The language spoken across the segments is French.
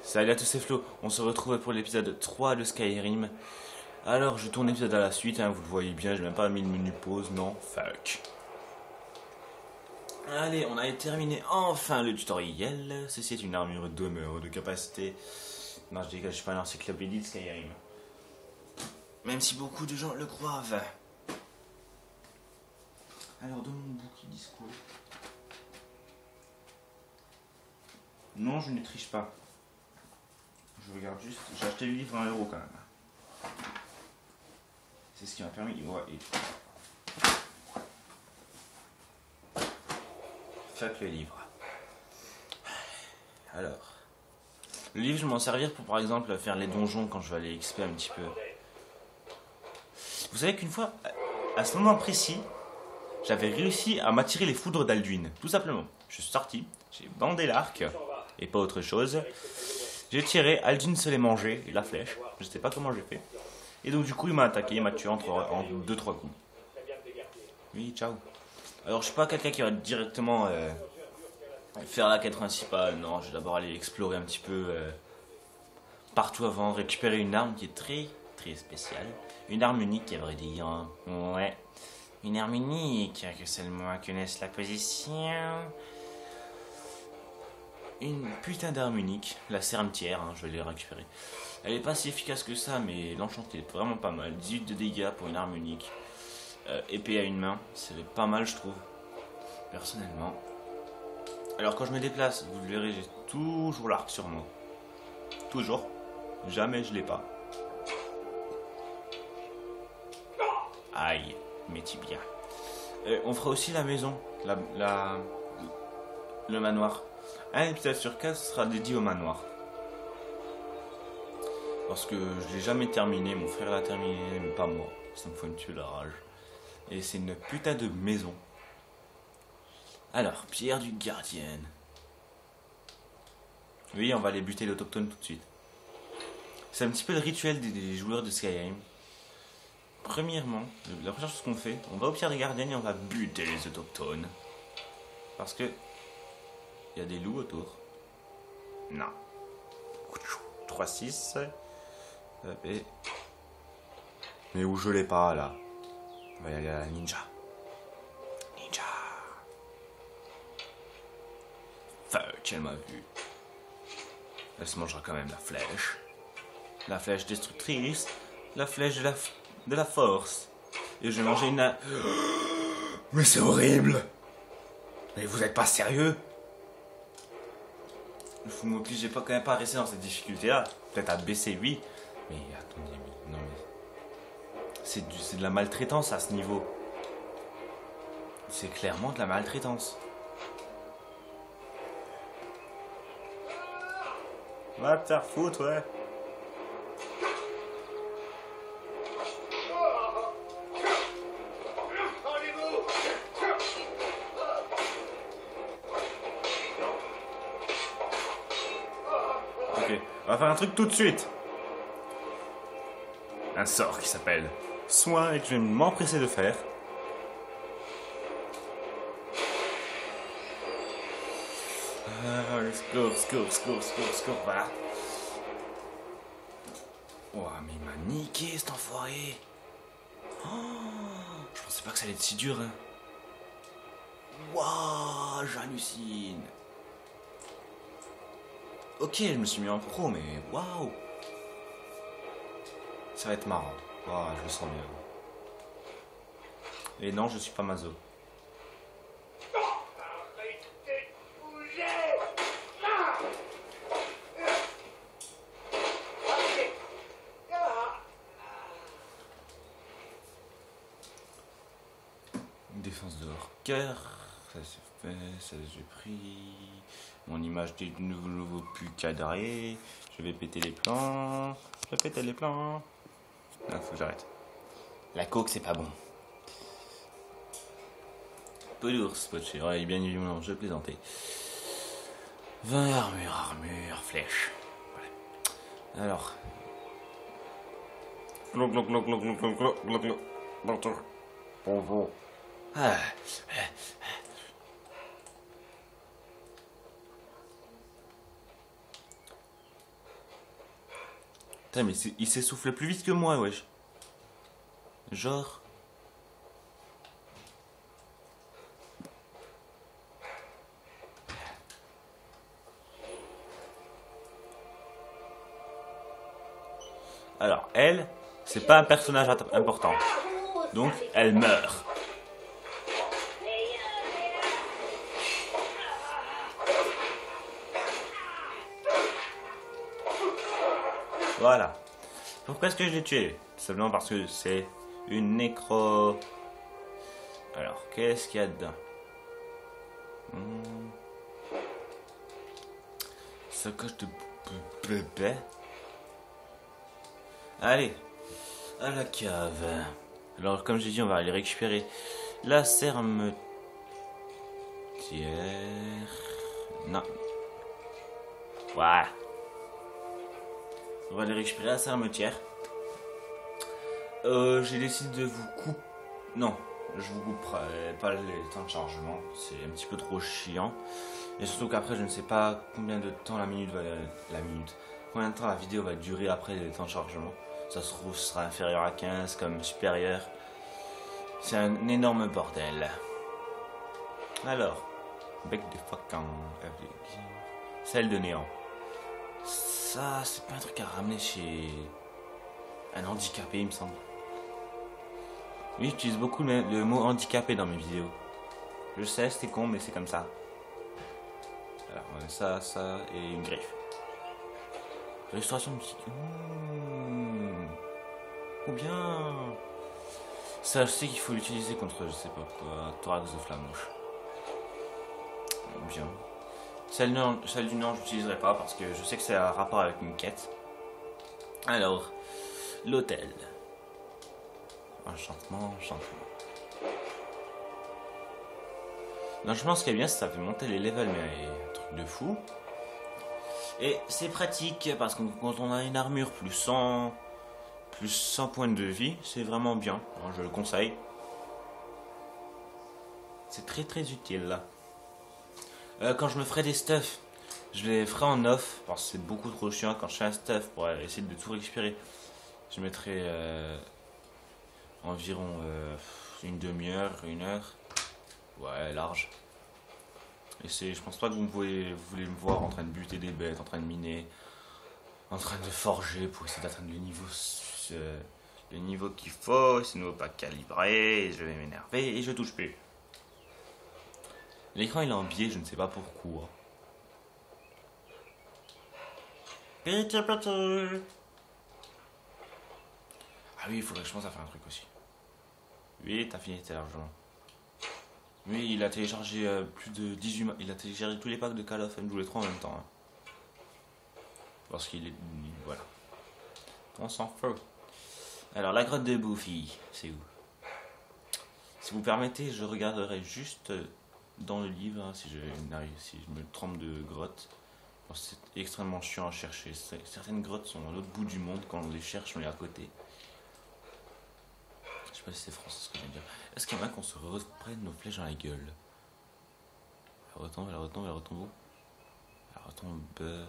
Salut à tous, c'est Flo. On se retrouve pour l'épisode 3 de Skyrim. Alors, je tourne l'épisode à la suite, hein, vous le voyez bien, j'ai même pas mis le menu pause, non, fuck. Allez, on a terminé enfin le tutoriel. Ceci est une armure demeure de capacité. Non, je dégage, je suis pas une encyclopédie de Skyrim. Même si beaucoup de gens le croient. Alors, dans mon bouquin discours. Non, je ne triche pas. Je regarde juste. J'ai acheté le livre à 1 euro quand même. C'est ce qui m'a permis. Ouais, fuck le livre. Alors. Le livre, je vais m'en servir pour par exemple faire les donjons quand je vais aller XP un petit peu. Vous savez qu'une fois, à ce moment précis, j'avais réussi à m'attirer les foudres d'Alduin. Tout simplement. Je suis sorti, j'ai bandé l'arc, et pas autre chose. J'ai tiré, Alduin se l'est mangé, et la flèche. Je sais pas comment j'ai fait. Et donc du coup, il m'a attaqué, il m'a tué en 2-3 coups. Oui, ciao. Alors je suis pas quelqu'un qui va directement faire la quête principale. Non, je vais d'abord aller explorer un petit peu partout avant, récupérer une arme qui est très très spéciale. Une arme unique, à vrai dire. Hein. Ouais. Une arme unique, que seul moi connaisse la position. Une putain d'arme unique, la sermetière, hein, je vais les récupérer. Elle est pas si efficace que ça, mais l'enchanté est vraiment pas mal. 18 de dégâts pour une arme unique. Épée à une main, c'est pas mal je trouve, personnellement. Alors quand je me déplace, vous le verrez, j'ai toujours l'arc sur moi. Toujours. Jamais je l'ai pas. Aïe, mes tibias. On fera aussi la maison, le manoir. Un épisode sur 4 sera dédié au manoir. Parce que je l'ai jamais terminé, mon frère l'a terminé, mais pas moi. Ça me fait me tuer la rage. Et c'est une putain de maison. Alors, pierre du gardien. Oui, on va aller buter l'autochtone tout de suite. C'est un petit peu le rituel des joueurs de Skyrim. Premièrement, la première chose qu'on fait, on va au pierre du gardien et on va buter les autochtones. Parce que il y a des loups autour. Non. 3-6. Mais où je l'ai pas là. On va y aller à la ninja. Ninja. Fuck, elle m'a vu. Elle se mangera quand même la flèche. La flèche destructrice. La flèche de la force. Et je vais manger une... Mais c'est horrible. Mais vous êtes pas sérieux? Vous m'obligez pas quand même pas à rester dans cette difficulté là. Peut-être à baisser, oui. Mais attendez, non mais... C'est de la maltraitance à ce niveau. C'est clairement de la maltraitance. Va te faire foutre, ouais. Ok, on va faire un truc tout de suite. Un sort qui s'appelle soin et que je vais m'empresser de faire. Score, voilà. Oh, mais il m'a niqué cet enfoiré. Oh, je pensais pas que ça allait être si dur. Hein. Waouh, j'hallucine. Ok, je me suis mis en pro, mais waouh. Ça va être marrant. Oh, je le sens bien. Et non, je suis pas maso. Défense dehors. Cœur. Ça c'est fait, ça j'ai pris. Mon image de nouveau plus cadrée. Je vais péter les plans. Je vais péter les plans. Non, faut que j'arrête. La coke, c'est pas bon. Peu d'ours, pas de cher. Ouais, bien évidemment, je plaisantais. 20 armure, flèche. Voilà. Alors. Bonjour. Ah. Putain, mais il s'essouffle plus vite que moi, wesh. Genre... Alors, elle, c'est pas un personnage important. Donc, elle meurt. Voilà. Pourquoi est-ce que je l'ai tué? Simplement parce que c'est une nécro. Alors, qu'est-ce qu'il y a dedans? Sacoche de bébé. Allez, à la cave. Alors, comme j'ai dit, on va aller récupérer la sermetière. Non. Voilà. On va aller récupérer la sermetière. J'ai décidé de vous couper. Non, je vous couperai pas les temps de chargement. C'est un petit peu trop chiant. Et surtout qu'après, je ne sais pas combien de temps la minute va. Combien de temps la vidéo va durer après les temps de chargement. Ça se trouve, ce sera inférieur à 15 comme supérieur. C'est un énorme bordel. Alors, bec de fucking. Celle de néant. Ça, c'est pas un truc à ramener chez un handicapé, il me semble. Oui, j'utilise beaucoup le mot handicapé dans mes vidéos. Je sais, c'était con, mais c'est comme ça. Alors, on a ça et une griffe. Restauration de musique. Ou bien... Ça, je sais qu'il faut l'utiliser contre, je sais pas quoi, thorax de flamouche. Bien. Celle du Nord, je l'utiliserai pas parce que je sais que c'est un rapport avec une quête. Alors, l'hôtel. Enchantement. L'enchantement, ce qui est bien, c'est que ça fait monter les levels, mais un truc de fou. Et c'est pratique parce que quand on a une armure plus 100 points de vie, c'est vraiment bien. Alors, je le conseille. C'est très utile là. Quand je me ferai des stuffs, je les ferai en off parce que c'est beaucoup trop chiant. Quand je fais un stuff pour essayer de tout récupérer, je mettrai environ une demi-heure, 1 heure. Ouais, large. Et je pense pas que vous voulez me voir en train de buter des bêtes, en train de miner, en train de forger pour essayer d'atteindre le niveau qu'il faut, sinon pas calibré, et je vais m'énerver et je touche plus. L'écran il est en biais, je ne sais pas pourquoi. Ah oui, il faudrait que je pense à faire un truc aussi. Oui, t'as fini tes largement. Oui, il a téléchargé plus de 18 il a téléchargé tous les packs de Call of MW3 en même temps. Hein. Parce qu'il est... Voilà. On s'en fout. Alors, la grotte de Buffy, c'est où? Si vous permettez, je regarderai juste dans le livre hein, si je me trompe de grotte. C'est extrêmement chiant à chercher. Certaines grottes sont à l'autre bout du monde quand on les cherche, on est à côté. Je sais pas si c'est français ce que je viens de dire. Est-ce qu'il y en a qu'on se reprenne nos flèches dans la gueule? Elle retombe où? Elle retombe...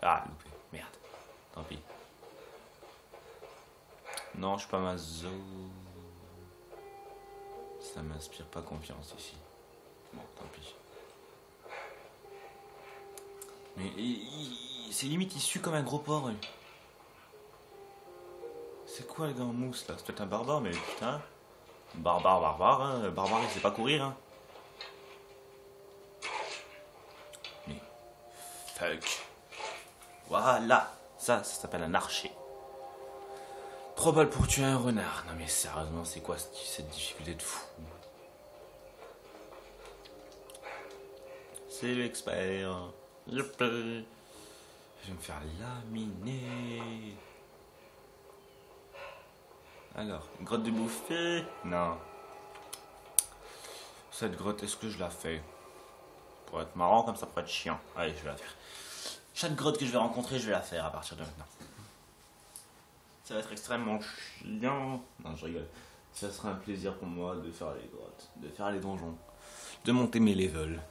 Ah, loupé. Merde. Tant pis. Non, je suis pas mazo. Ça m'inspire pas confiance ici. Bon, tant pis. Mais c'est limite issu comme un gros porc. Lui. C'est quoi le gars en mousse là? C'est peut-être un barbare, mais putain. Barbare, hein. Barbare, il sait pas courir, hein. Mais. Fuck. Voilà. Ça s'appelle un archer. 3 balles pour tuer un renard. Non mais sérieusement, c'est quoi cette difficulté de fou? C'est l'expert. Je vais me faire laminer. Alors, une grotte de bouffée? Non. Cette grotte, est-ce que je la fais? Pour être marrant, comme ça pourrait être chiant. Allez, je vais la faire. Chaque grotte que je vais rencontrer, je vais la faire à partir de maintenant. Ça va être extrêmement chiant. Non, je rigole. Ça sera un plaisir pour moi de faire les grottes, de faire les donjons, de monter mes levels.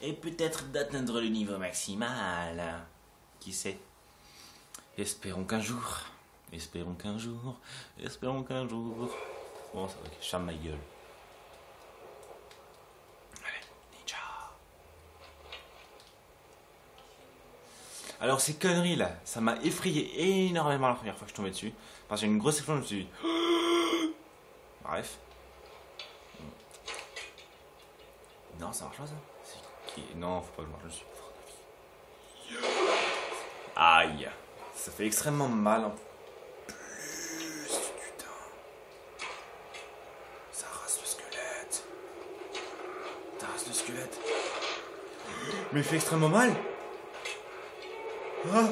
Et peut-être d'atteindre le niveau maximal. Qui sait? Espérons qu'un jour, espérons qu'un jour, espérons qu'un jour. Bon, ça va, je ferme ma gueule. Allez, ninja. Alors ces conneries là, ça m'a effrayé énormément la première fois que je tombais dessus. Parce que j'ai une grosse explosion, je me suis dit... Bref. Non, ça marche pas ça. Non, faut pas que je marche dessus. Aïe. Ça fait extrêmement mal en plus. Putain. Ça rase le squelette. Ça rase le squelette. Mais il fait extrêmement mal. Ah.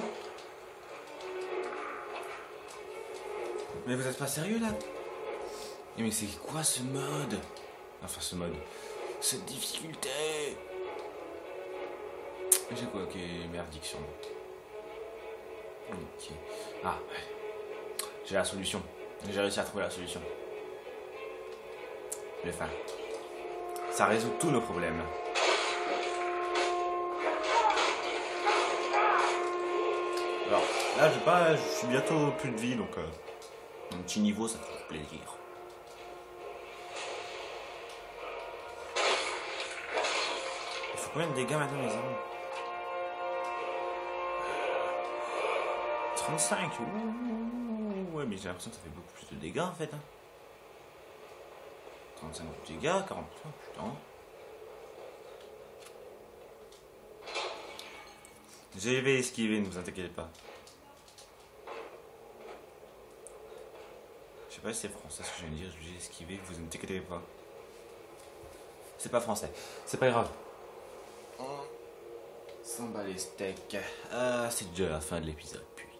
Mais vous êtes pas sérieux là? Mais c'est quoi ce mode? Enfin ce mode. Cette difficulté. J'ai quoi? Ok, merdique sûrement. Ok. Ah, ouais. J'ai la solution. J'ai réussi à trouver la solution. Je vais faire. Ça résout tous nos problèmes. Alors, là, je suis bientôt plus de vie, donc un petit niveau, ça fait plaisir. Il faut combien de dégâts maintenant, les armes? 35. Ouh, ouais, mais j'ai l'impression que ça fait beaucoup plus de dégâts en fait. 35 de dégâts, 40. Putain. Je vais esquiver, ne vous inquiétez pas. Je sais pas si c'est français ce que je viens de dire, je vais esquiver, vous ne inquiétez pas. C'est pas français, c'est pas grave. 100 balles les steaks. Ah, c'est déjà la fin de l'épisode, putain.